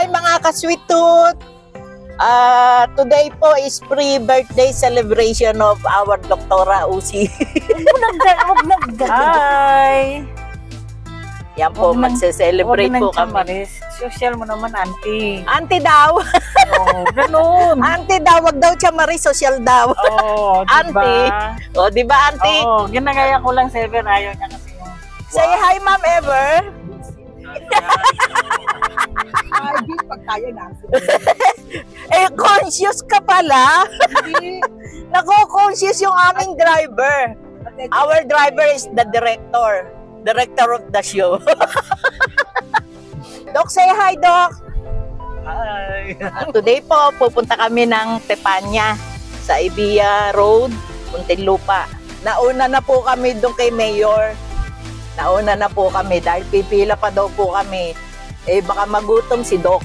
Hi mga ka-sweet tooth! Today po is pre-birthday celebration of our Doktora Usi. Hi! Yan po, magse-celebrate po kami. Maris. Social mo naman, auntie. Auntie daw! Oo, ganun. Auntie daw, wag daw siya Maris, social daw. Oo, diba? Auntie. O, diba auntie? Oo, ginagaya ko lang 7, ayaw niya kasi yung... Say hi, Ma'am Ever. Ay, di pag kaya na. Eh, conscious ka pala. Nako-conscious yung aming driver. Our driver is the director of the show. Doc, say hi, Doc. Hi. Today po, pupunta kami ng Tepanya sa Ibia Road, Muntinlupa. Nauna na po kami doon kay Mayor. Nauna na po kami dahil pipila pa daw po kami. Eh, baka magutom si Doc.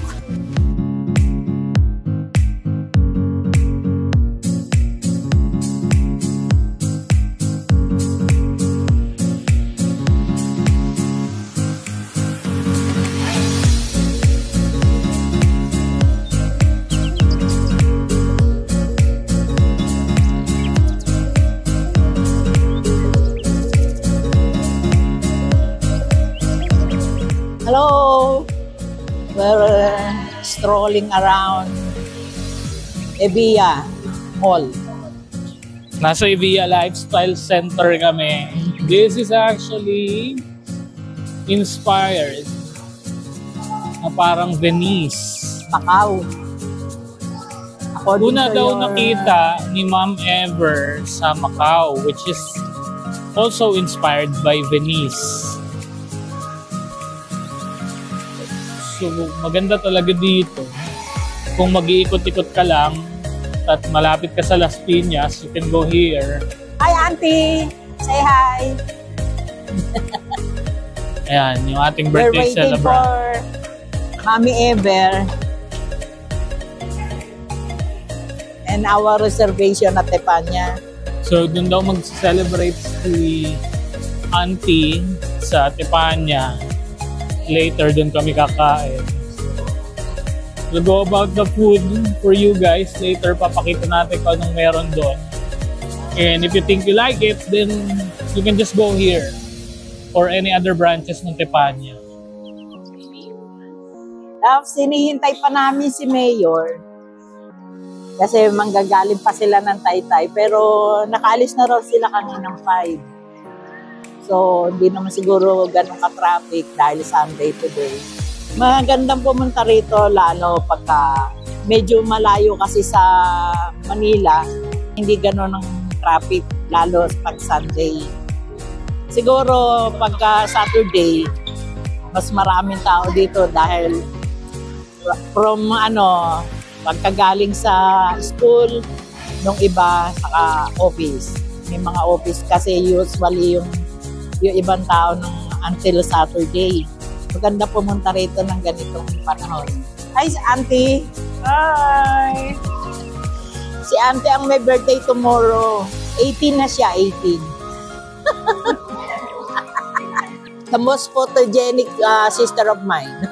Hello! We're strolling around Ibia Mall. Nasa Ibia Lifestyle Center kami. This is actually inspired na parang Venice. Macau. Una daw nakita ni Ma'am Ever sa Macau, which is also inspired by Venice. So, maganda talaga dito. Kung mag-iikot-ikot ka lang at malapit ka sa Las Piñas, you can go here. Hi, Auntie! Say hi! Ayan, yung ating We're birthday waiting celebrant. for Mami Ever and our reservation at Tepanya. So, dun daw mag-celebrate si Auntie sa Tepanya. Later, dun kami kakain. We'll go about the food for you guys. Later, papakita natin kung anong meron doon. And if you think you like it, then you can just go here or any other branches ng Tepanya. Tapos, sinihintay pa namin si Mayor. Kasi manggagaling pa sila ng Taytay. Pero nakaalis na raw sila kaninang 5. So, hindi naman siguro ganun ka-traffic dahil Sunday today. Magandang pumunta rito lalo pagka medyo malayo kasi sa Manila. Hindi ganun ang traffic lalo pag Sunday. Siguro pagka Saturday, mas maraming tao dito dahil from pagkagaling sa school, nung iba sa office. May mga office kasi usually yung ibang tao ng until Saturday. Maganda pumunta rito ng ganitong panahon. Hi, Auntie! Hi! Si Auntie ang may birthday tomorrow. 18 na siya, 18. The most photogenic sister of mine.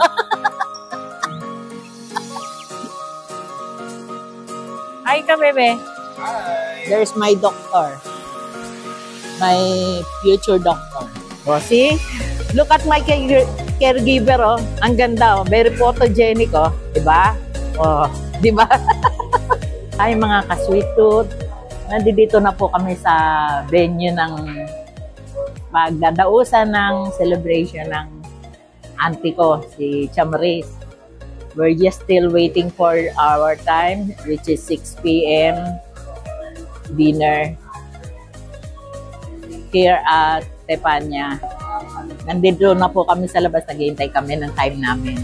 Hi ka, bebe. There's my doctor. My future doctor. O, see? Look at my caregiver, oh. Ang ganda, oh. Very photogenic, oh. Diba? Oh, diba? Hi, mga ka-sweet tooth. Nandito na po kami sa venue ng pagdadausan ng celebration ng auntie ko, si Chamris. We're just still waiting for our time, which is 6 p.m. dinner here at Tepanya. Nandito na po kami sa labas, naghihintay kami ng time namin.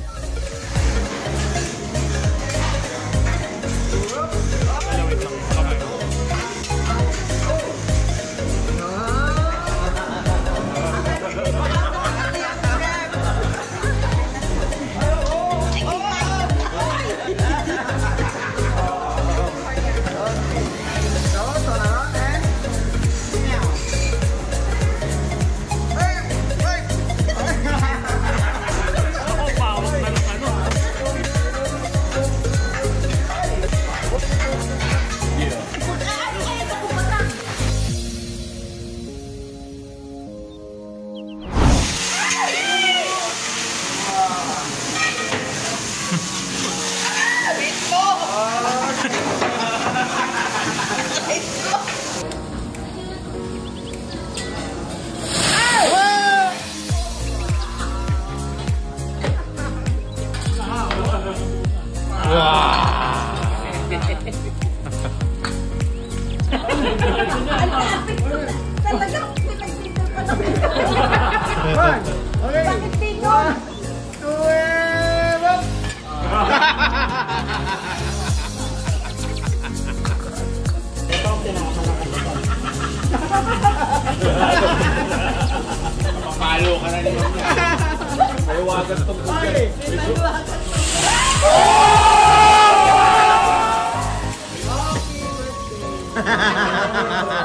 Talo ka na naman niya. Mahiwagan itong bugan. Happy birthday!